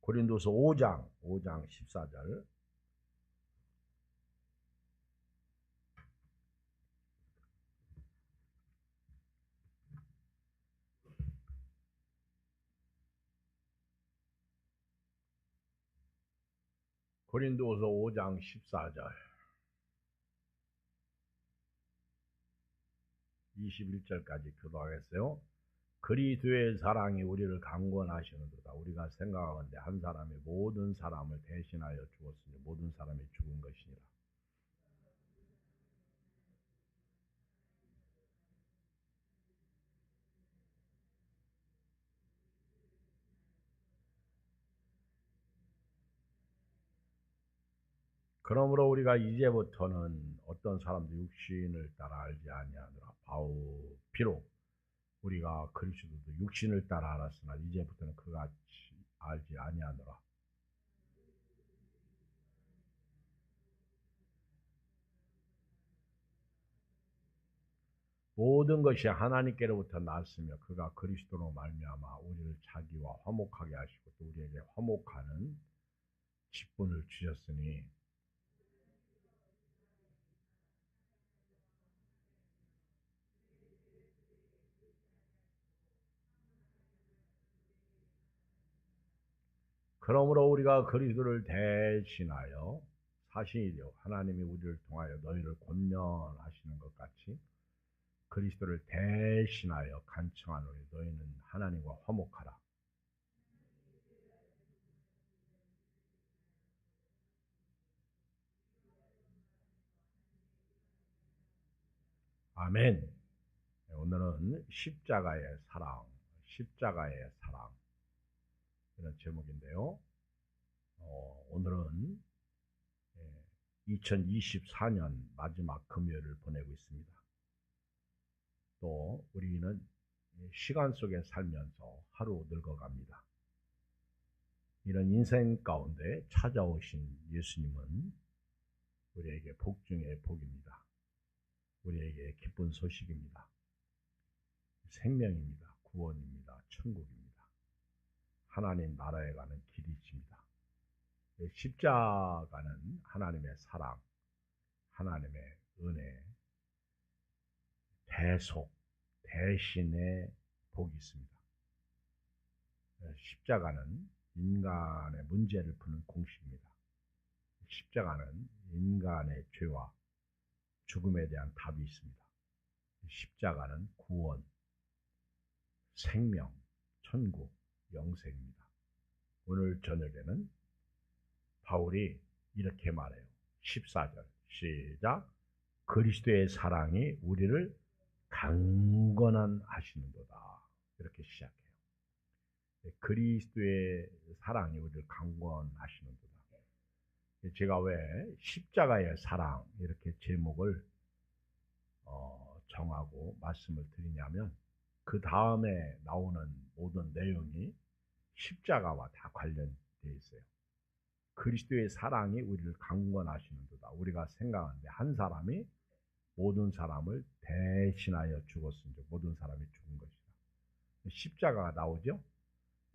고린도서 5장 14절. 고린도서 5장 14절 21절까지 교도하겠어요. 그리스도의 사랑이 우리를 강권하시는도다. 우리가 생각하건대 한 사람이 모든 사람을 대신하여 죽었으니 모든 사람이 죽은 것이니라. 그러므로 우리가 이제부터는 어떤 사람도 육신을 따라 알지 아니하노라. 비록 우리가 그리스도도 육신을 따라 알았으나 이제부터는 그같이 알지 아니하노라. 모든 것이 하나님께로부터 났으며 그가 그리스도로 말미암아 우리를 자기와 화목하게 하시고 또 우리에게 화목하는 직분을 주셨으니 그러므로 우리가 그리스도를 대신하여 사신이 되어 하나님이 우리를 통하여 너희를 권면하시는 것 같이 그리스도를 대신하여 간청하노니 너희는 하나님과 화목하라. 아멘. 오늘은 십자가의 사랑 이런 제목인데요. 오늘은 2024년 마지막 금요일을 보내고 있습니다. 또 우리는 시간 속에 살면서 하루 늙어갑니다. 이런 인생 가운데 찾아오신 예수님은 우리에게 복 중에 복입니다. 우리에게 기쁜 소식입니다. 생명입니다. 구원입니다. 천국입니다. 하나님 나라에 가는 길이십니다. 십자가는 하나님의 사랑, 하나님의 은혜, 대속, 대신의 복이 있습니다. 십자가는 인간의 문제를 푸는 공식입니다. 십자가는 인간의 죄와 죽음에 대한 답이 있습니다. 십자가는 구원, 생명, 천국, 영생입니다. 오늘 저녁에는 바울이 이렇게 말해요. 14절 시작. 그리스도의 사랑이 우리를 강권하시는도다. 이렇게 시작해요. 그리스도의 사랑이 우리를 강권하시는도다. 제가 왜 십자가의 사랑 이렇게 제목을 정하고 말씀을 드리냐면 그 다음에 나오는 모든 내용이 십자가와 다 관련되어 있어요. 그리스도의 사랑이 우리를 강권하시는도다. 우리가 생각하는데 한 사람이 모든 사람을 대신하여 죽었은즉 모든 사람이 죽은 것이다. 십자가가 나오죠.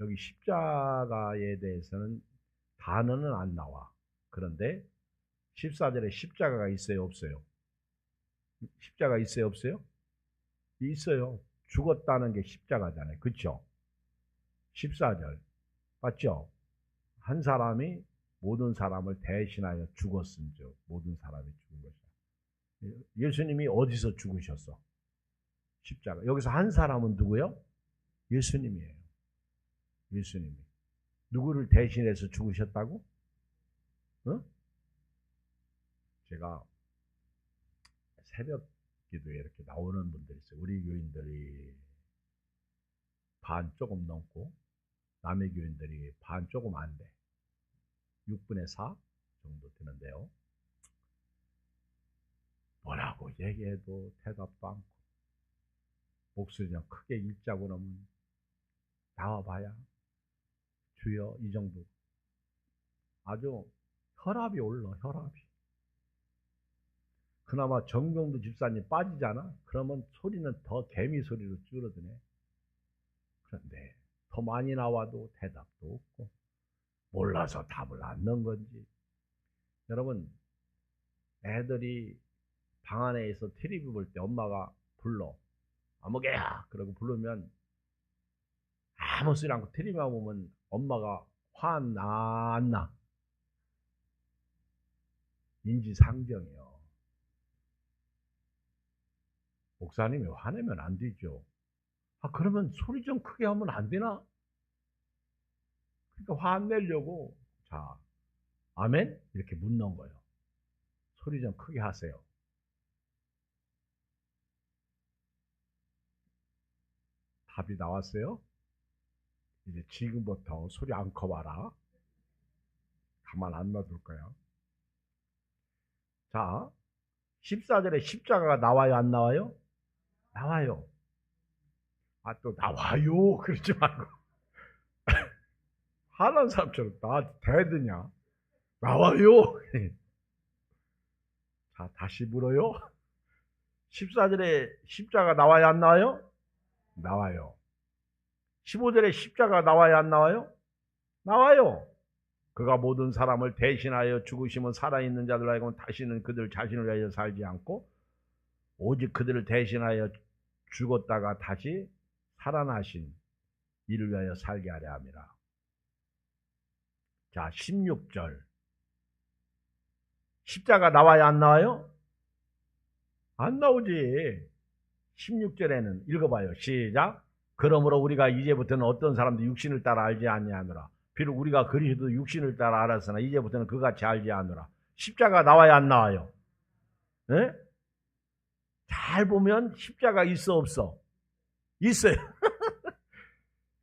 여기 십자가에 대해서는 단어는 안 나와. 그런데 14절에 십자가가 있어요, 없어요? 십자가 있어요, 없어요? 있어요. 죽었다는 게 십자가잖아요. 그렇죠? 14절 맞죠? 한 사람이 모든 사람을 대신하여 죽었은즉 모든 사람이 죽은 것이다. 예수님이 어디서 죽으셨어? 십자가. 여기서 한 사람은 누구요? 예수님이에요. 예수님이. 누구를 대신해서 죽으셨다고? 어? 제가 새벽 기도에 이렇게 나오는 분들이 있어요. 우리 교인들이 반 조금 넘고 남의 교인들이 반 조금 안 돼. 6분의 4 정도 되는데요. 뭐라고 얘기해도 대답도 않고 목소리 좀 크게 읽자고 그러면 나와봐야 주여 이 정도. 아주 혈압이 올라. 혈압이. 그나마 정경도 집사님 빠지잖아. 그러면 소리는 더 개미 소리로 줄어드네. 그런데 더 많이 나와도 대답도 없고 몰라서 답을 안 넣은 건지. 여러분, 애들이 방 안에 있어 텔레비 볼 때 엄마가 불러. 아무개야! 그러고 부르면 아무 소리 않고 텔레비만 보면 엄마가 화 나, 안 나? 인지상정이요. 목사님이 화내면 안 되죠. 그러면 소리 좀 크게 하면 안 되나? 그러니까 화 안 내려고, 자, 아멘? 이렇게 묻는 거예요. 소리 좀 크게 하세요. 답이 나왔어요? 이제 지금부터 소리 안 커봐라. 가만 안 놔둘 거야. 자, 14절에 십자가가 나와요, 안 나와요? 나와요. 또 나와요. 그러지 말고. 하는 사람처럼 나한테 대드냐? 나와요. 자, 다시 물어요. 14절에 십자가 나와요, 안 나와요? 나와요. 15절에 십자가 나와요, 안 나와요? 나와요. 그가 모든 사람을 대신하여 죽으시면 살아있는 자들 알고 다시는 그들 자신을 위하여 살지 않고 오직 그들을 대신하여 죽었다가 다시 살아나신 이를 위하여 살게 하려 함이라. 자, 16절. 십자가 나와요, 안 나와요? 안 나오지. 16절에는 읽어봐요. 시작. 그러므로 우리가 이제부터는 어떤 사람도 육신을 따라 알지 아니하노라. 비록 우리가 그리스도 육신을 따라 알았으나 이제부터는 그같이 알지 않노라. 십자가 나와요, 안 나와요? 네? 잘 보면 십자가 있어, 없어? 있어요.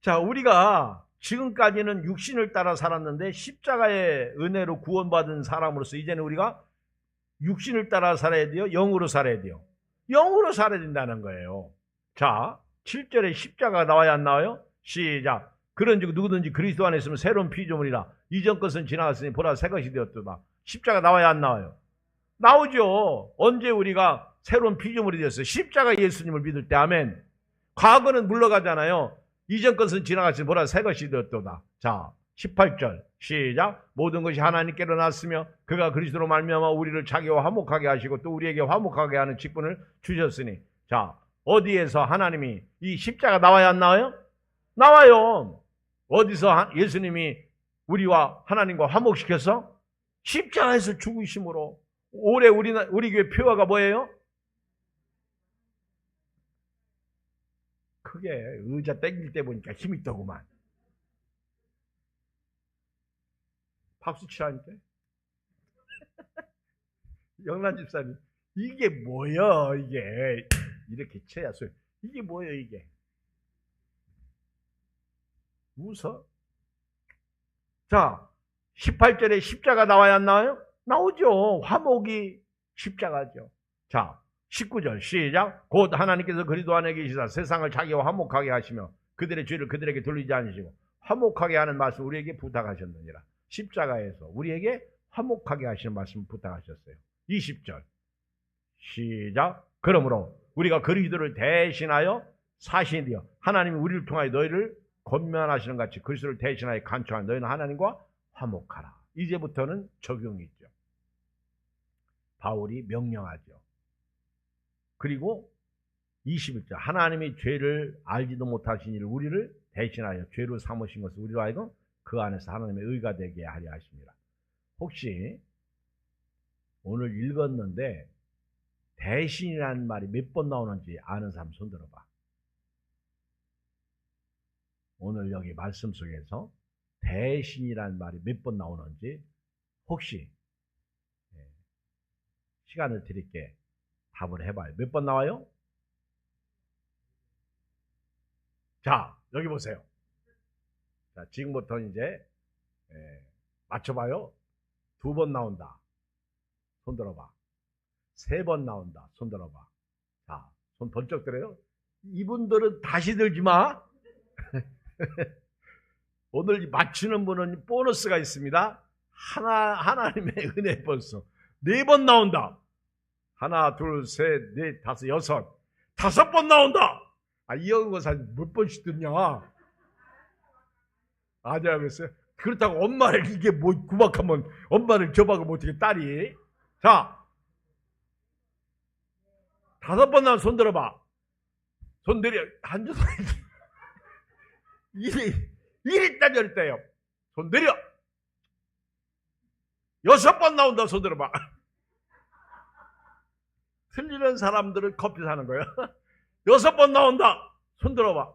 자, 우리가 지금까지는 육신을 따라 살았는데 십자가의 은혜로 구원받은 사람으로서 이제는 우리가 육신을 따라 살아야 돼요? 영으로 살아야 돼요? 영으로 살아야 된다는 거예요. 자, 7절에 십자가 나와요, 안 나와요? 시작. 그런즉 누구든지 그리스도 안에 있으면 새로운 피조물이라. 이전 것은 지나갔으니 보라 새 것이 되었도다. 십자가 나와요, 안 나와요? 나오죠. 언제 우리가 새로운 피조물이 되었어요? 십자가 예수님을 믿을 때. 아멘. 과거는 물러가잖아요. 이전 것은 지나갔으니 보라 새 것이 되었도다. 자, 18절 시작. 모든 것이 하나님께로 났으며 그가 그리스도로 말미암아 우리를 자기와 화목하게 하시고 또 우리에게 화목하게 하는 직분을 주셨으니. 자, 어디에서 하나님이 이 십자가 나와요, 안 나와요? 나와요. 어디서 예수님이 우리와 하나님과 화목시켜서? 십자가에서 죽으심으로. 올해 우리 교회 표어가 뭐예요? 크게 의자 땡길 때 보니까 힘이 있더구만. 박수 치라니까. 영란 집사님, 이게 뭐야, 이게. 이렇게 쳐야 소리. 이게 뭐예요, 이게. 웃어? 자, 18절에 십자가 나와요, 안 나와요? 나오죠. 화목이 십자가죠. 자, 19절 시작. 곧 하나님께서 그리스도 안에 계시사 세상을 자기와 화목하게 하시며 그들의 죄를 그들에게 돌리지 않으시고 화목하게 하는 말씀 우리에게 부탁하셨느니라. 십자가에서 우리에게 화목하게 하시는 말씀 부탁하셨어요. 20절 시작. 그러므로 우리가 그리스도를 대신하여 사신이 되어 하나님이 우리를 통하여 너희를 권면하시는 같이 그리스도를 대신하여 간초한 너희는 하나님과 화목하라. 이제부터는 적용이 있죠. 바울이 명령하죠. 그리고 21절 하나님이 죄를 알지도 못하신 이를 우리를 대신하여 죄로 삼으신 것을 우리로 하여금 그 안에서 하나님의 의가 되게 하려 하십니다. 혹시 오늘 읽었는데 대신이라는 말이 몇 번 나오는지 아는 사람 손 들어봐. 오늘 여기 말씀 속에서 대신이라는 말이 몇 번 나오는지 혹시 시간을 드릴게 답을 해봐요. 몇 번 나와요? 자, 여기 보세요. 자, 지금부터 이제 맞춰봐요. 2번 나온다. 손 들어봐. 3번 나온다. 손 들어봐. 자, 손 번쩍 들어요. 이분들은 다시 들지 마. 오늘 맞추는 분은 보너스가 있습니다. 하나님의 은혜 벌써 4번 나온다. 하나, 둘, 셋, 넷, 다섯, 여섯. 5번 나온다. 이 연구사 몇 번씩 듣냐? 아니야, 그랬어요? 그렇다고 엄마를 이게 뭐 구박하면 엄마를 저박하면 어떻게 딸이. 자, 5번 나면 손 들어봐. 손 내려. 앉아서 이리 있다 저리 있다요. 손 내려. 6번 나온다. 손 들어봐. 틀리는 사람들은 커피 사는 거야. 6번 나온다. 손 들어봐.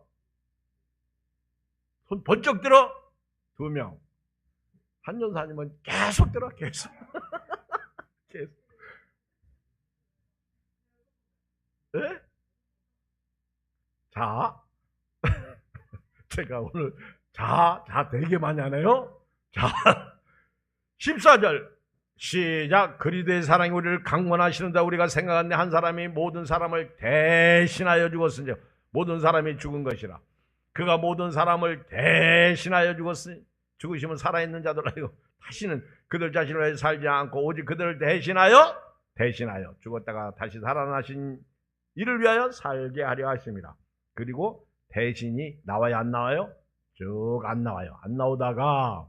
손 번쩍 들어. 2명. 한전사님은 계속 들어. 계속. 계속. 네? 자, 제가 오늘 자 되게 많이 하네요. 자, 14절 시작. 그리스도의 사랑이 우리를 강권하시는다. 우리가 생각하는데 한 사람이 모든 사람을 대신하여 죽었으니 모든 사람이 죽은 것이라. 그가 모든 사람을 대신하여 죽었으니 죽으시면 살아있는 자들 아니고 다시는 그들 자신을 위해 살지 않고 오직 그들을 대신하여 죽었다가 다시 살아나신 이를 위하여 살게 하려 하십니다. 그리고 대신이 나와요 안 나와요? 쭉 안 나와요. 안 나오다가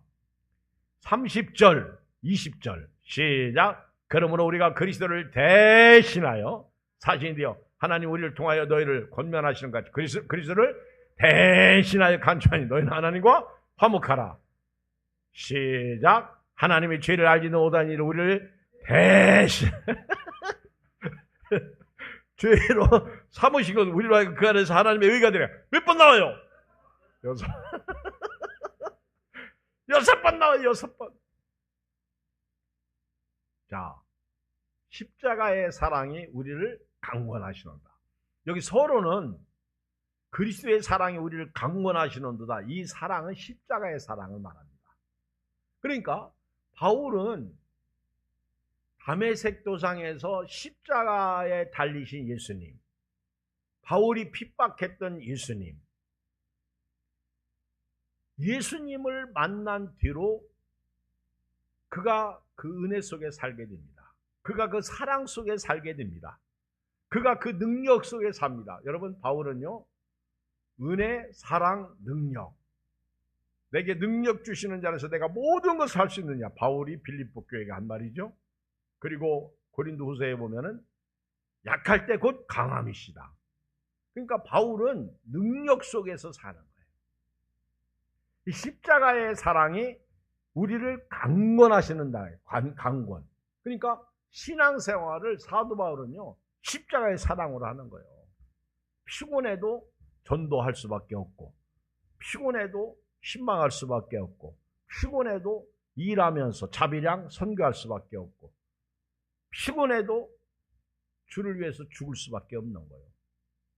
30절 20절 시작. 그러므로 우리가 그리스도를 대신하여 사신이 되어 하나님 우리를 통하여 너희를 권면하시는 것 같이 그리스도를 대신하여 간청하니 너희는 하나님과 화목하라. 시작. 하나님이 죄를 알지는 못하는 이를 우리를 대신 죄로 삼으시고 우리로 하여금 그 안에서 하나님의 의가 되라. 몇 번 나와요? 6. 6번 나와요. 6번. 자, 십자가의 사랑이 우리를 강권하시는다. 여기 서로는 그리스도의 사랑이 우리를 강권하시는도다. 이 사랑은 십자가의 사랑을 말합니다. 그러니까 바울은 다메섹 도상에서 십자가에 달리신 예수님, 바울이 핍박했던 예수님을 만난 뒤로 그가 그 은혜 속에 살게 됩니다. 그가 그 사랑 속에 살게 됩니다. 그가 그 능력 속에 삽니다. 여러분, 바울은요, 은혜, 사랑, 능력. 내게 능력 주시는 자라서 내가 모든 것을 할 수 있느냐. 바울이 빌립보 교회가 한 말이죠. 그리고 고린도 후서에 보면은 약할 때 곧 강함이시다. 그러니까 바울은 능력 속에서 사는 거예요. 이 십자가의 사랑이 우리를 강권하시는다. 강권. 그러니까 신앙생활을 사도 바울은요, 십자가의 사랑으로 하는 거예요. 피곤해도 전도할 수밖에 없고, 피곤해도 신망할 수밖에 없고, 피곤해도 일하면서 자비량 선교할 수밖에 없고, 피곤해도 주를 위해서 죽을 수밖에 없는 거예요.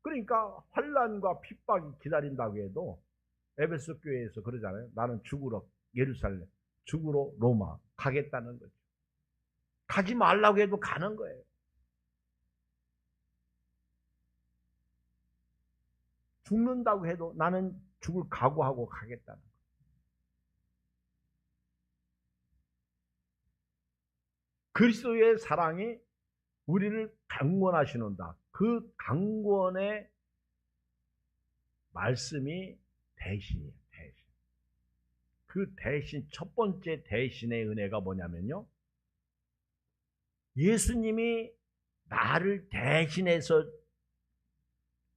그러니까 환난과 핍박이 기다린다고 해도 에베소 교회에서 그러잖아요. 나는 죽으러 예루살렘, 죽으러 로마 가겠다는 거죠. 가지 말라고 해도 가는 거예요. 죽는다고 해도 나는 죽을 각오하고 가겠다는 거예요. 그리스도의 사랑이 우리를 강권하시는다. 그 강권의 말씀이 대신이에요. 대신. 그 대신, 첫 번째 대신의 은혜가 뭐냐면요, 예수님이 나를 대신해서,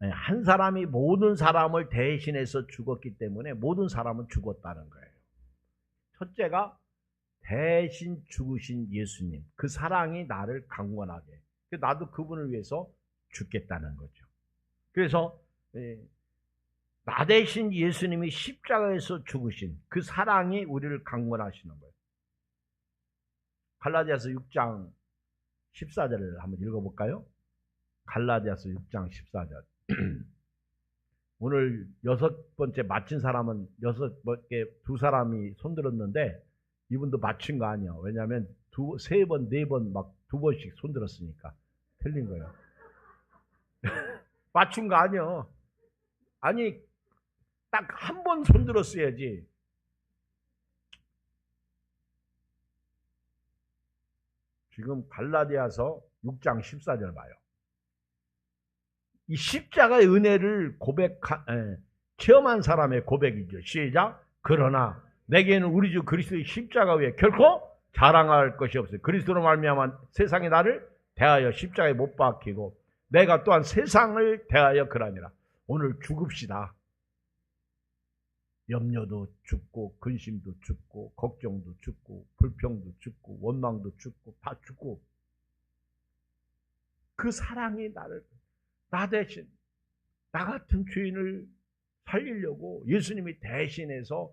한 사람이 모든 사람을 대신해서 죽었기 때문에 모든 사람은 죽었다는 거예요. 첫째가 대신 죽으신 예수님, 그 사랑이 나를 강권하게, 나도 그분을 위해서 죽겠다는 거죠. 그래서 나 대신 예수님이 십자가에서 죽으신 그 사랑이 우리를 강권하시는 거예요. 갈라디아서 6장 14절을 한번 읽어볼까요? 갈라디아서 6장 14절. 오늘 6번째 맞힌 사람은 6번째 2사람이 손들었는데 이분도 맞춘 거 아니야. 왜냐하면 3번, 4번 막 2번씩 손들었으니까 틀린 거예요. 맞춘 거 아니야. 아니, 딱 한 번 손들었어야지. 지금 갈라디아서 6장 14절 봐요. 이 십자가의 은혜를 체험한 사람의 고백이죠. 시작. 그러나 내게는 우리 주 그리스도의 십자가 외에 결코 자랑할 것이 없어요. 그리스도로 말미암아 세상이 나를 대하여 십자가에 못 박히고 내가 또한 세상을 대하여 그러니라. 오늘 죽읍시다. 염려도 죽고 근심도 죽고 걱정도 죽고 불평도 죽고 원망도 죽고 다 죽고 그 사랑이 나를 나 대신 나 같은 죄인을 살리려고 예수님이 대신해서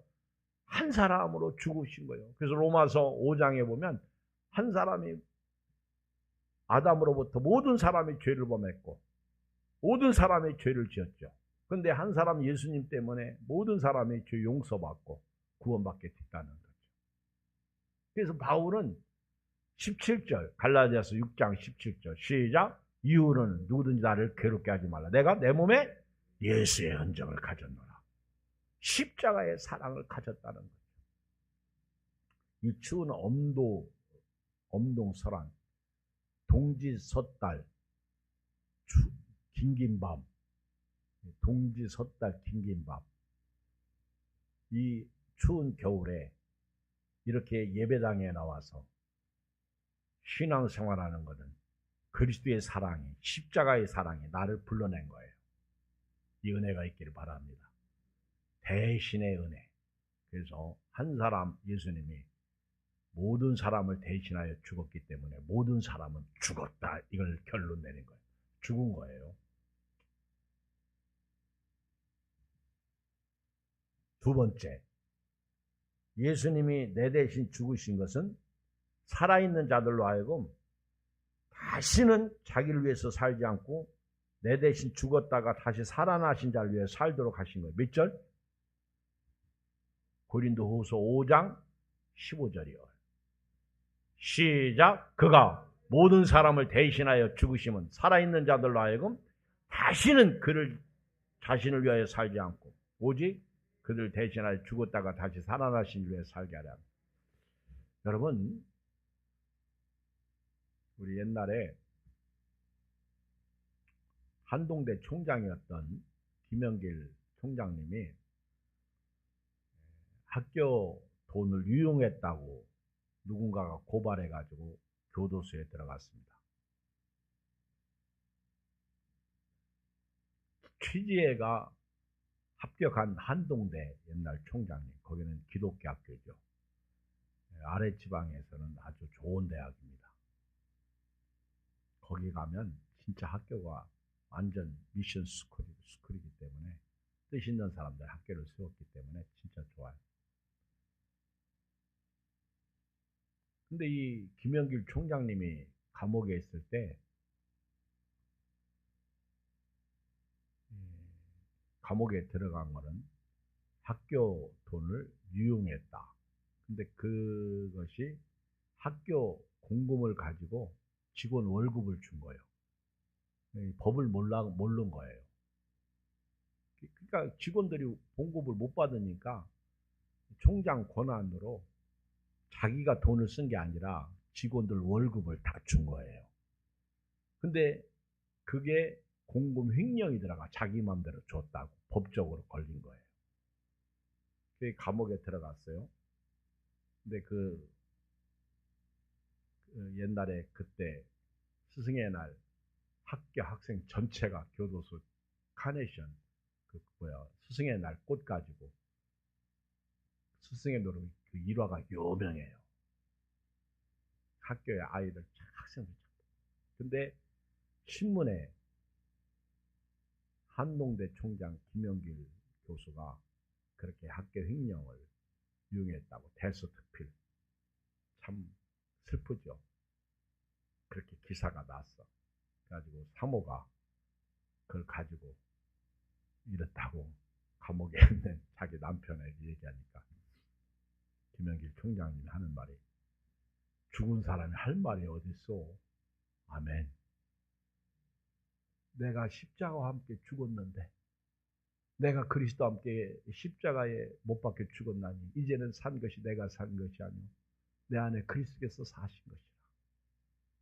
한 사람으로 죽으신 거예요. 그래서 로마서 5장에 보면 한 사람이 아담으로부터 모든 사람이 죄를 범했고 모든 사람이 죄를 지었죠. 그런데 한 사람 예수님 때문에 모든 사람이 죄 용서받고 구원받게 됐다는 거죠. 그래서 바울은 17절 갈라디아서 6장 17절 시작. 이유는 누구든지 나를 괴롭게 하지 말라. 내가 내 몸에 예수의 흔적을 가졌노라. 십자가의 사랑을 가졌다는 거죠. 이 추운 엄동설한 동지섣달 긴긴밤 동지섣달 긴긴밤 이 추운 겨울에 이렇게 예배당에 나와서 신앙생활하는 것은 그리스도의 사랑이 십자가의 사랑이 나를 불러낸 거예요. 이 은혜가 있기를 바랍니다. 대신의 은혜. 그래서 한 사람 예수님이 모든 사람을 대신하여 죽었기 때문에 모든 사람은 죽었다. 이걸 결론 내린 거예요. 죽은 거예요. 두 번째, 예수님이 내 대신 죽으신 것은 살아있는 자들로 하여금 다시는 자기를 위해서 살지 않고 내 대신 죽었다가 다시 살아나신 자를 위해 살도록 하신 거예요. 몇 절? 고린도후서 5장 15절이요. 시작. 그가 모든 사람을 대신하여 죽으심은 살아있는 자들로 하여금 다시는 그를 자신을 위하여 살지 않고 오직 그들 대신하여 죽었다가 다시 살아나신 위해 살게 하라. 여러분, 우리 옛날에 한동대 총장이었던 김영길 총장님이 학교 돈을 유용했다고 누군가가 고발해가지고 교도소에 들어갔습니다. 취지혜가 합격한 한동대 옛날 총장님, 거기는 기독교 학교죠. 아랫지방에서는 아주 좋은 대학입니다. 거기 가면 진짜 학교가 완전 미션 스쿨이기 때문에 뜻 있는 사람들 학교를 세웠기 때문에 진짜 좋아요. 근데 이 김영길 총장님이 감옥에 있을 때 감옥에 들어간 거는 학교 돈을 유용했다. 근데 그것이 학교 공금을 가지고 직원 월급을 준 거예요. 법을 모르는 거예요. 그러니까 직원들이 봉급을 못 받으니까 총장 권한으로 자기가 돈을 쓴 게 아니라 직원들 월급을 다 준 거예요. 근데 그게 공금 횡령이 들어가 자기 마음대로 줬다고 법적으로 걸린 거예요. 그게 감옥에 들어갔어요. 근데 옛날에 그때 스승의 날 학교 학생 전체가 교도소 카네이션 스승의 날 꽃 가지고 스승의 노릇 그 일화가 유명해요. 학교에 아이들 학생들. 근데 신문에 한동대 총장 김영길 교수가 그렇게 학교 횡령을 유용했다고 대서특필. 참 슬프죠. 그렇게 기사가 났어. 그래가지고 사모가 그걸 가지고 이렇다고 감옥에 있는 자기 남편에게 얘기하니까 김영길 총장님이 하는 말이 죽은 사람이 할 말이 어딨어. 아멘. 내가 십자가와 함께 죽었는데 내가 그리스도와 함께 십자가에 못 박혀 죽었나니 이제는 산 것이 내가 산 것이 아니오 내 안에 그리스도께서 사신 것이라.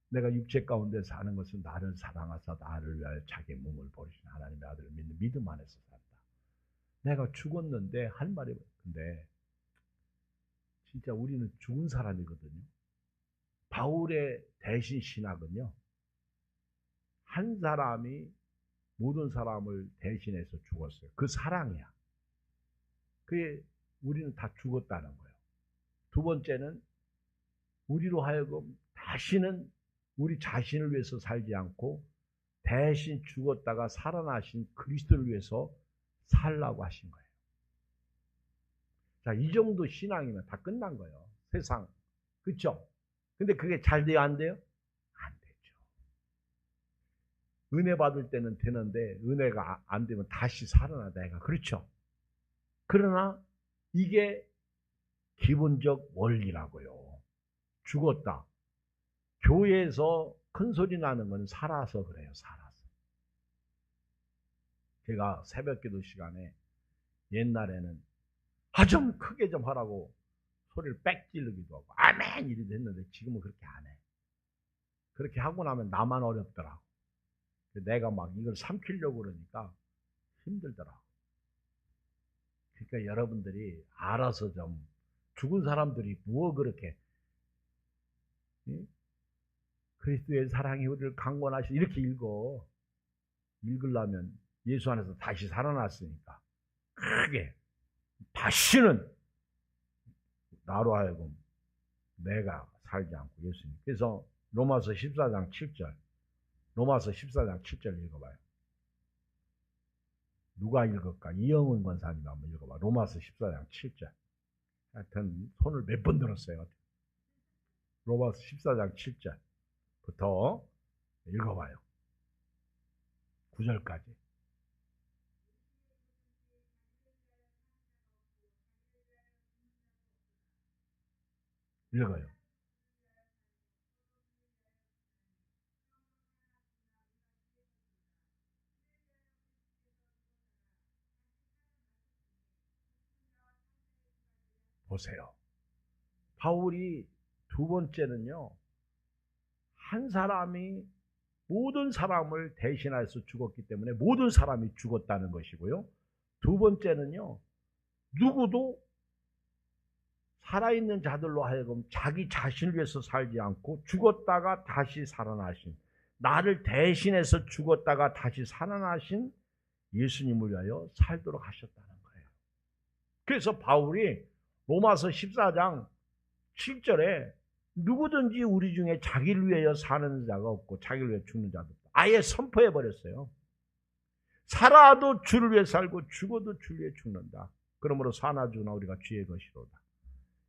내가 육체 가운데 사는 것은 나를 사랑하사 나를 위하여 자기 몸을 버리신 하나님의 아들을 믿는 믿음 안에서 산다. 내가 죽었는데 할 말이 근데 진짜 우리는 죽은 사람이거든요. 바울의 대신 신학은요, 한 사람이 모든 사람을 대신해서 죽었어요. 그 사랑이야. 그게 우리는 다 죽었다는 거예요. 두 번째는 우리로 하여금 다시는 우리 자신을 위해서 살지 않고 대신 죽었다가 살아나신 그리스도를 위해서 살라고 하신 거예요. 자, 이 정도 신앙이면 다 끝난 거예요. 세상. 그렇죠? 근데 그게 잘 돼요, 안 돼요? 안 되죠. 은혜 받을 때는 되는데 은혜가 안 되면 다시 살아나 내가. 그렇죠? 그러나 이게 기본적 원리라고요. 죽었다. 교회에서 큰 소리 나는 건 살아서 그래요. 살아서. 제가 새벽기도 시간에 옛날에는 좀 크게 좀 하라고 소리를 빽 지르기도 하고 아멘 이리도 했는데 지금은 그렇게 안 해. 그렇게 하고 나면 나만 어렵더라고. 내가 막 이걸 삼키려고 그러니까 힘들더라고. 그러니까 여러분들이 알아서 좀 죽은 사람들이 뭐 그렇게 그리스도의 사랑이 우리를 강권하시 이렇게 읽으려면 예수 안에서 다시 살아났으니까 크게 다시는 나로 하여금 내가 살지 않고 예수님. 그래서 로마서 14장 7절 로마서 14장 7절 읽어봐요. 누가 읽을까? 이영은 권사님 한번 읽어봐. 로마서 14장 7절. 하여튼 손을 몇 번 들었어요. 로마서 14장 7절부터 읽어봐요. 9절까지. 읽어요. 보세요. 바울이 두 번째는요, 한 사람이 모든 사람을 대신해서 죽었기 때문에 모든 사람이 죽었다는 것이고요. 두 번째는요, 누구도 살아있는 자들로 하여금 자기 자신을 위해서 살지 않고 죽었다가 다시 살아나신, 나를 대신해서 죽었다가 다시 살아나신 예수님을 위하여 살도록 하셨다는 거예요. 그래서 바울이 로마서 14장 7절에 누구든지 우리 중에 자기를 위하여 사는 자가 없고 자기를 위해 죽는 자도 없다. 아예 선포해 버렸어요. 살아도 주를 위해 살고 죽어도 주를 위해 죽는다. 그러므로 사나 죽으나 우리가 주의 것이로다.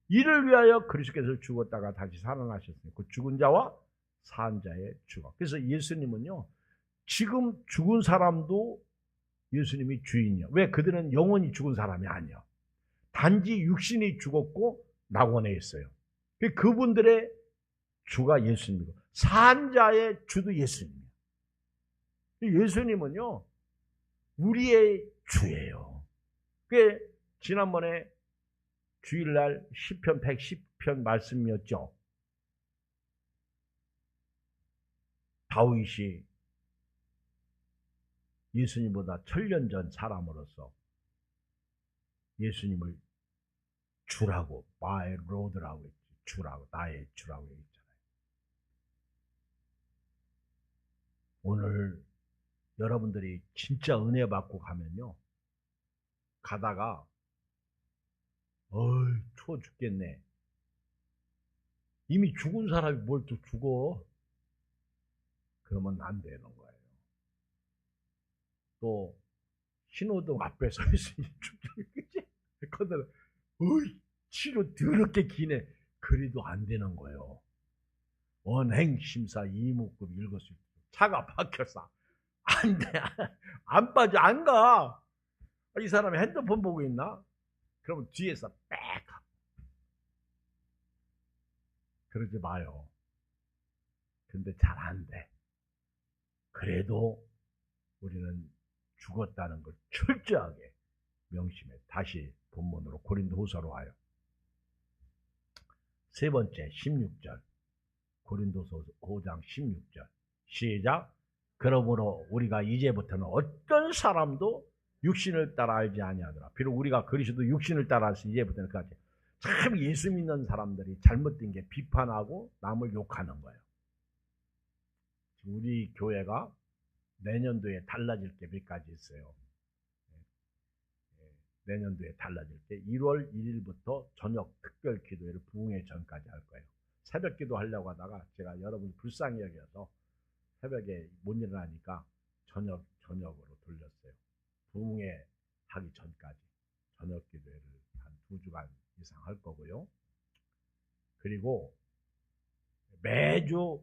이를 위하여 그리스도께서 죽었다가 다시 살아나셨으니 그 죽은 자와 산 자의 주가. 그래서 예수님은요, 지금 죽은 사람도 예수님이 주인이야. 왜? 그들은 영원히 죽은 사람이 아니야. 단지 육신이 죽었고 낙원에 있어요. 그분들의 주가 예수님이고 산 자의 주도 예수님이에요. 예수님은요, 우리의 주예요. 지난번에 주일날 시편 110편 말씀이었죠. 다윗이 예수님보다 1000년 전 사람으로서 예수님을 주라고, my Lord라고 했지. 주라고, 나의 주라고 했잖아요. 오늘 여러분들이 진짜 은혜 받고 가면요, 가다가 추워 죽겠네. 이미 죽은 사람이 뭘 또 죽어? 그러면 안 되는 거예요. 또 신호등 앞에 서 있으니 죽겠지? 그들 치료 더럽게 기네. 그래도 안 되는 거예요. 원행심사 이목구비 읽었을 때 차가 박혔어. 안 돼. 안 빠져. 안 가. 이 사람이 핸드폰 보고 있나? 그러면 뒤에서 빽. 그러지 마요. 근데 잘 안 돼. 그래도 우리는 죽었다는 걸 철저하게 명심해. 다시 본문으로 고린도후서로 와요. 세 번째 16절. 고린도서 5장 16절. 시작. 그러므로 우리가 이제부터는 어떤 사람도 육신을 따라 알지 아니하더라. 비록 우리가 그리스도 육신을 따라 알지 이제부터는 그까지 참 예수 믿는 사람들이 잘못된 게 비판하고 남을 욕하는 거예요. 우리 교회가 내년도에 달라질 게 몇 가지 있어요. 내년도에 달라질 게 1월 1일부터 저녁 특별 기도회를 부흥회 전까지 할 거예요. 새벽 기도 하려고 하다가 제가 여러분 불쌍히 여겨서 새벽에 못 일어나니까 저녁으로 돌렸어요. 부흥회 하기 전까지 저녁 기도회를 한 2주간 이상 할 거고요. 그리고 매주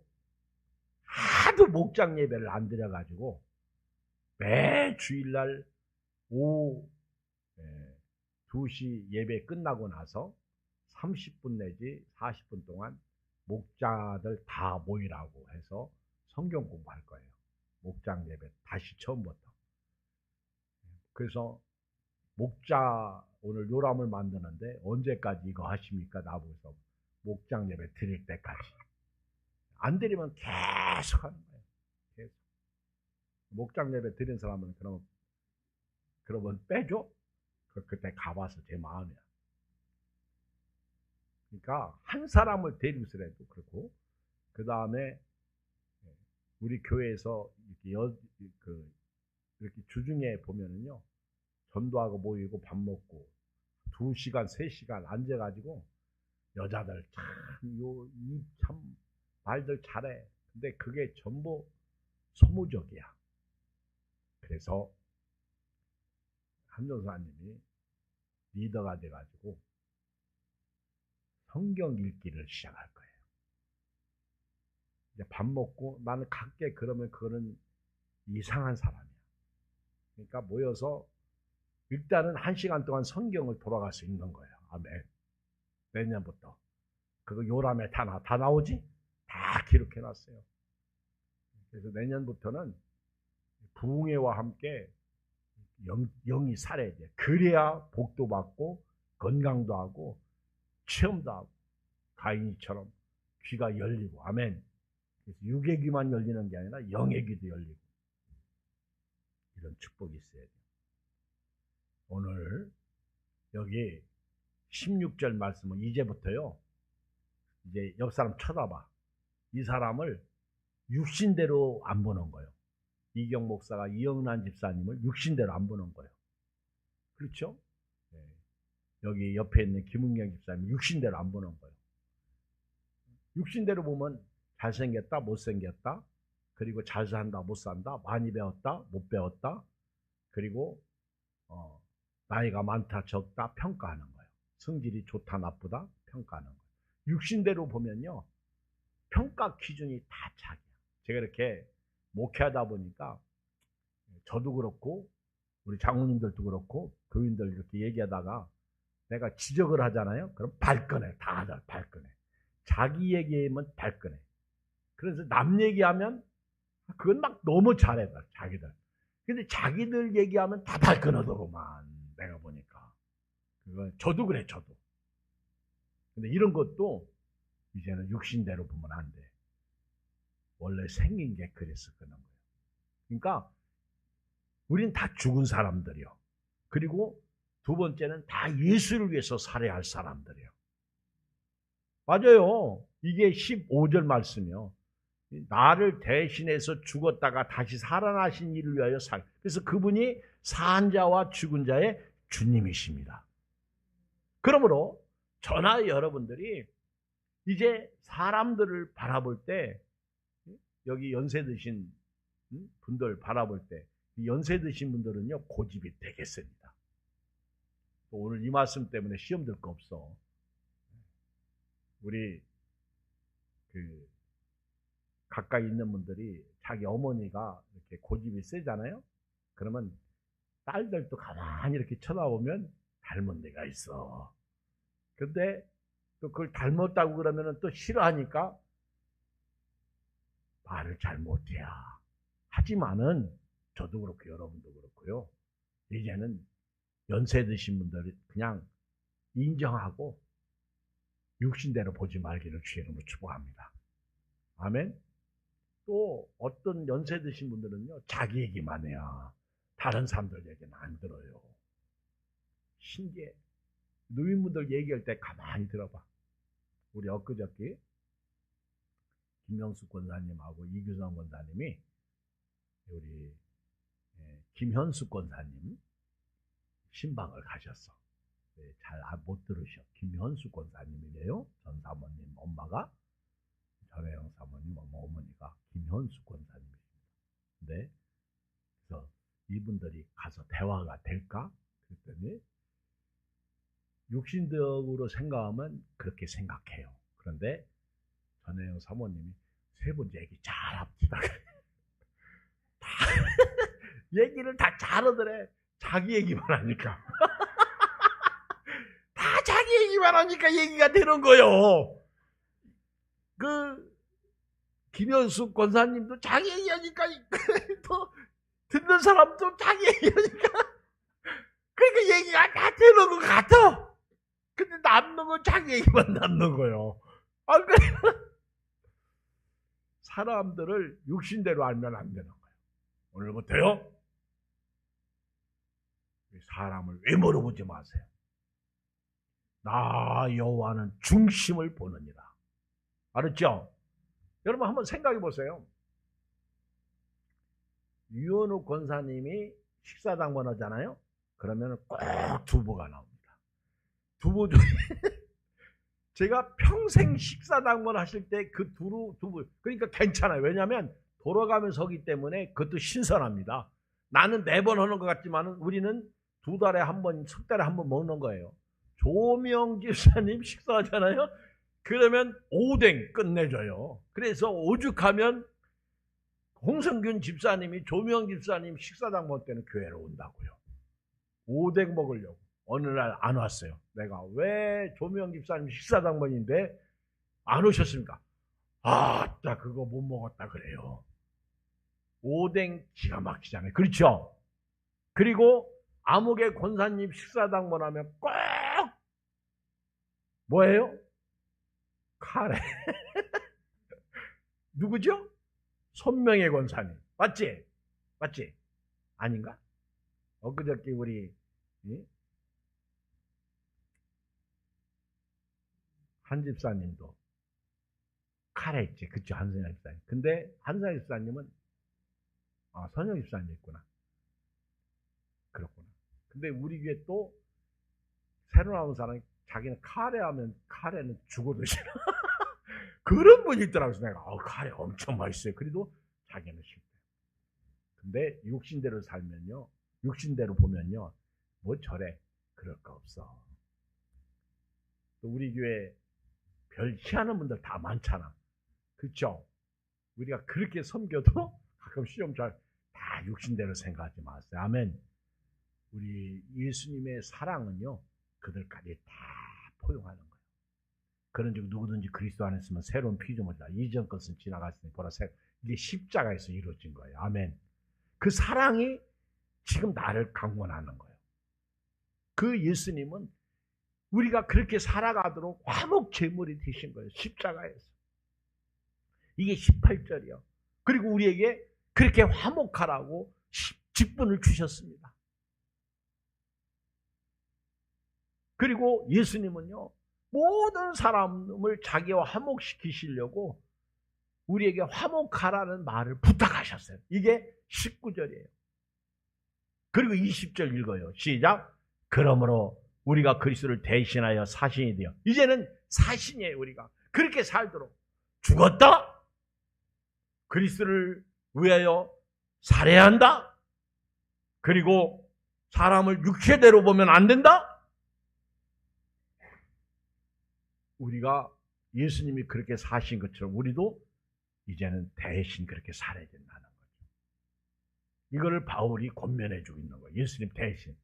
하도 목장 예배를 안 드려가지고 매 주일날 오후 2시 예배 끝나고 나서 30분 내지 40분 동안 목자들 다 모이라고 해서 성경 공부할 거예요. 목장 예배 다시 처음부터. 그래서 목자 오늘 요람을 만드는데 언제까지 이거 하십니까? 나보고서 목장 예배 드릴 때까지. 안 드리면 계속 하는 거예요. 계속. 목장 예배 드린 사람은 그러면 빼줘? 그때 가봐서 제 마음이야. 그러니까 한 사람을 데리고서라도 그렇고, 그 다음에 우리 교회에서 이렇게 주중에 보면은요, 전도하고 모이고 밥 먹고 2시간, 3시간 앉아가지고 여자들 참 말들 잘해. 근데 그게 전부 소모적이야. 그래서 한전사님이 리더가 돼가지고 성경 읽기를 시작할 거예요. 이제 밥 먹고 나는 갈게 그러면 그거는 이상한 사람이야. 그러니까 모여서 일단은 1시간 동안 성경을 돌아갈 수 있는 거예요. 아멘. 내년부터. 그거 요람에 다 나오지? 다 기록해놨어요. 그래서 내년부터는 부흥회와 함께 영이 살아야 돼. 그래야 복도 받고 건강도 하고 체험도 하고 가인이처럼 귀가 열리고. 아멘. 그래서 육의 귀만 열리는 게 아니라 영의 귀도 열리고 이런 축복이 있어야 돼요. 오늘 여기 16절 말씀은 이제부터요. 이제 옆 사람 쳐다봐. 이 사람을 육신대로 안 보는 거예요. 이경 목사가 이영란 집사님을 육신대로 안 보는 거예요. 그렇죠? 네. 여기 옆에 있는 김은경 집사님 육신대로 안 보는 거예요. 육신대로 보면 잘생겼다, 못생겼다, 그리고 잘 산다, 못 산다, 많이 배웠다, 못 배웠다, 그리고 나이가 많다, 적다 평가하는 거예요. 성질이 좋다, 나쁘다 평가하는 거예요. 육신대로 보면요, 평가 기준이 다 자기야. 제가 이렇게 목회하다 보니까 저도 그렇고 우리 장로님들도 그렇고 교인들 이렇게 얘기하다가 내가 지적을 하잖아요. 그럼 발끈해. 다들 발끈해. 자기 얘기하면 발끈해. 그래서 남 얘기하면 그건 막 너무 잘해. 자기들. 근데 자기들 얘기하면 다 발끈하더구만. 내가 보니까. 그건 저도 그래. 저도. 근데 이런 것도 이제는 육신대로 보면 안 돼. 원래 생긴 게 그래서 그런 거예요. 그러니까 우린 다 죽은 사람들이요. 그리고 두 번째는 다 예수를 위해서 살아야 할 사람들이요. 맞아요. 이게 15절 말씀이요. 나를 대신해서 죽었다가 다시 살아나신 이를 위하여 살. 그래서 그분이 산 자와 죽은 자의 주님이십니다. 그러므로 저나 여러분들이 이제 사람들을 바라볼 때, 여기 연세 드신 분들 바라볼 때, 연세 드신 분들은요, 고집이 되겠습니다. 오늘 이 말씀 때문에 시험 들 거 없어. 우리 가까이 있는 분들이 자기 어머니가 이렇게 고집이 세잖아요. 그러면 딸들도 가만히 이렇게 쳐다보면 닮은 데가 있어. 근데 또 그걸 닮았다고 그러면 또 싫어하니까 말을 잘 못해야. 하지만은 저도 그렇고 여러분도 그렇고요. 이제는 연세 드신 분들이 그냥 인정하고 육신대로 보지 말기를 주의 이름으로 축복합니다. 아멘. 또 어떤 연세 드신 분들은요, 자기 얘기만 해야 다른 사람들 얘기는 안 들어요. 신기해. 누인분들 얘기할 때 가만히 들어봐. 우리 엊그저께 김영숙 권사님하고 이규성 권사님이 우리 김현숙 권사님 신방을 가셨어. 잘 못 들으셔. 김현숙 권사님이래요. 전 사모님 엄마가, 전혜영 사모님 어머니가 김현숙 권사님이십니다. 네. 그래서 이분들이 가서 대화가 될까? 그랬더니 육신적으로 생각하면 그렇게 생각해요. 그런데 전혜영 사모님이 세 분 얘기 잘합시다. 다 얘기를 다 잘하더래. 자기 얘기만 하니까. 다 자기 얘기만 하니까 얘기가 되는 거요. 그 김현숙 권사님도 자기 얘기하니까 또 듣는 사람도 자기 얘기하니까 그러니까 얘기가 다 되는 것 같아. 근데 남는 건 자기 얘기만 남는 거요. 아, 그래. 사람들을 육신대로 알면 안 되는 거예요. 오늘부터요. 사람을 외모로 보지 마세요. 나 여호와는 중심을 보느니라. 알았죠? 여러분 한번 생각해 보세요. 유현욱 권사님이 식사당번 하잖아요. 그러면 꼭 두부가 나옵니다. 두부 중에 제가 평생 식사당번 하실 때 그 두부 그러니까 괜찮아요. 왜냐하면 돌아가면서 하기 때문에 그것도 신선합니다. 나는 4번 하는 것 같지만 우리는 2달에 한 번, 3달에 한 번 먹는 거예요. 조명 집사님 식사하잖아요. 그러면 오뎅 끝내줘요. 그래서 오죽하면 홍성균 집사님이 조명 집사님 식사당 먹을 때는 교회로 온다고요. 오뎅 먹으려고. 어느 날 안 왔어요. 내가 왜 조명 집사님 식사당 먹인데 안 오셨습니까? 아, 나 그거 못 먹었다 그래요. 오뎅 기가 막히잖아요. 그렇죠? 그리고 아무개 권사님 식사당 먹으면 꼭 뭐예요? 카레. 누구죠? 손명의 권사님. 맞지? 맞지? 아닌가? 엊그저께 우리 한 집사님도 카레 있지. 그쵸? 한선영 집사님. 근데 한선영 집사님은 선영 집사님 있구나. 그렇구나. 근데 우리 교회 또 새로 나온 사람이 자기는 카레 하면 카레는 죽어도 싫어. 그런 분이 있더라고요. 내가 카레 엄청 맛있어요. 그래도 자기는 싫대. 근데 육신대로 살면요, 육신대로 보면요, 뭐 저래 그럴 거 없어. 또 우리 교회 별 희한한 분들 다 많잖아. 그렇죠? 우리가 그렇게 섬겨도 가끔 시험 잘 다 육신대로 생각하지 마세요. 아멘. 우리 예수님의 사랑은요, 그들까지 다 포용하는 거예요. 그런 즉 누구든지 그리스도 안에 있으면 새로운 피조물이다. 이전 것은 지나갔으니 보라 새. 이게 십자가에서 이루어진 거예요. 아멘. 그 사랑이 지금 나를 강권하는 거예요. 그 예수님은 우리가 그렇게 살아가도록 화목 제물이 되신 거예요. 십자가에서. 이게 18절이요. 그리고 우리에게 그렇게 화목하라고 직분을 주셨습니다. 그리고 예수님은요, 모든 사람을 자기와 화목시키시려고 우리에게 화목하라는 말을 부탁하셨어요. 이게 19절이에요. 그리고 20절 읽어요. 시작. 그러므로 우리가 그리스도를 대신하여 사신이 되어, 이제는 사신이에요. 우리가 그렇게 살도록. 죽었다? 그리스도를 위하여 살해야 한다? 그리고 사람을 육체대로 보면 안 된다? 우리가 예수님이 그렇게 사신 것처럼 우리도 이제는 대신 그렇게 살아야 된다는 거죠. 이거를 바울이 권면해주고 있는 거예요. 예수님 대신.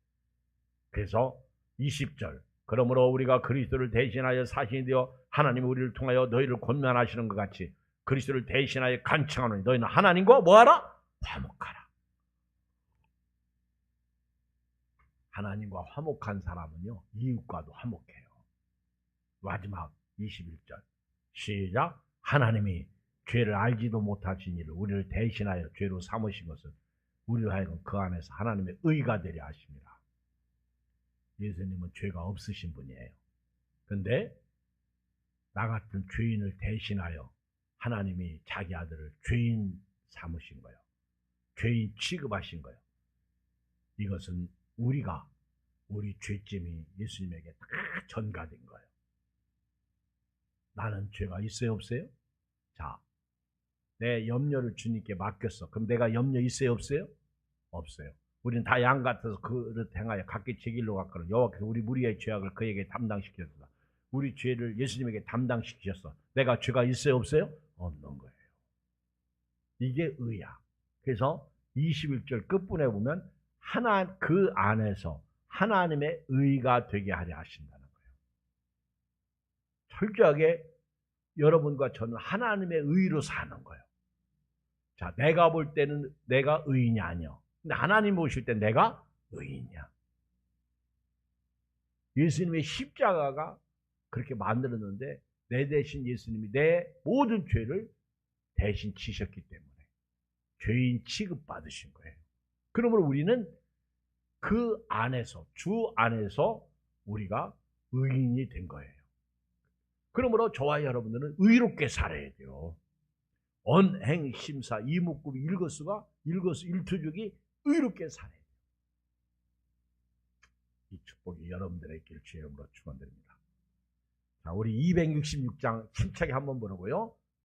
그래서 20절. 그러므로 우리가 그리스도를 대신하여 사신이 되어 하나님이 우리를 통하여 너희를 권면하시는 것 같이 그리스도를 대신하여 간청하노니 너희는 하나님과 뭐하라? 화목하라. 하나님과 화목한 사람은요, 이웃과도 화목해요. 마지막 21절. 시작. 하나님이 죄를 알지도 못하신 이를 우리를 대신하여 죄로 삼으신 것은 우리로 하여금 그 안에서 하나님의 의가 되려 하십니다. 예수님은 죄가 없으신 분이에요. 근데 나 같은 죄인을 대신하여 하나님이 자기 아들을 죄인 삼으신 거예요. 죄인 취급하신 거예요. 이것은 우리 죄짐이 예수님에게 다 전가된 거예요. 나는 죄가 있어요, 없어요? 자, 내 염려를 주님께 맡겼어. 그럼 내가 염려 있어요, 없어요? 없어요. 우리는 다 양 같아서 그릇 행하여 각기 제 길로 갔거든. 여호와께서 우리 무리의 죄악을 그에게 담당시켰다. 우리 죄를 예수님에게 담당시키셨어. 내가 죄가 있어요, 없어요? 없는 거예요. 이게 의야. 그래서 21절 끝부분에 보면 그 안에서 하나님의 의가 되게 하려 하신다는 거예요. 철저하게 여러분과 저는 하나님의 의로 사는 거예요. 자, 내가 볼 때는 내가 의인이 아니야. 근데 하나님 보실 때 내가 의인이야. 예수님의 십자가가 그렇게 만들었는데 내 대신 예수님이 내 모든 죄를 대신 지셨기 때문에 죄인 취급받으신 거예요. 그러므로 우리는 그 안에서, 주 안에서 우리가 의인이 된 거예요. 그러므로 저와 여러분들은 의롭게 살아야 돼요. 언행심사 이목구비 일거수일투족이 의롭게 살아야 돼요. 이 축복이 여러분들의 있기를 주의 이름으로 축원드립니다. 자, 우리 266장 힘차게 한번 보려고요.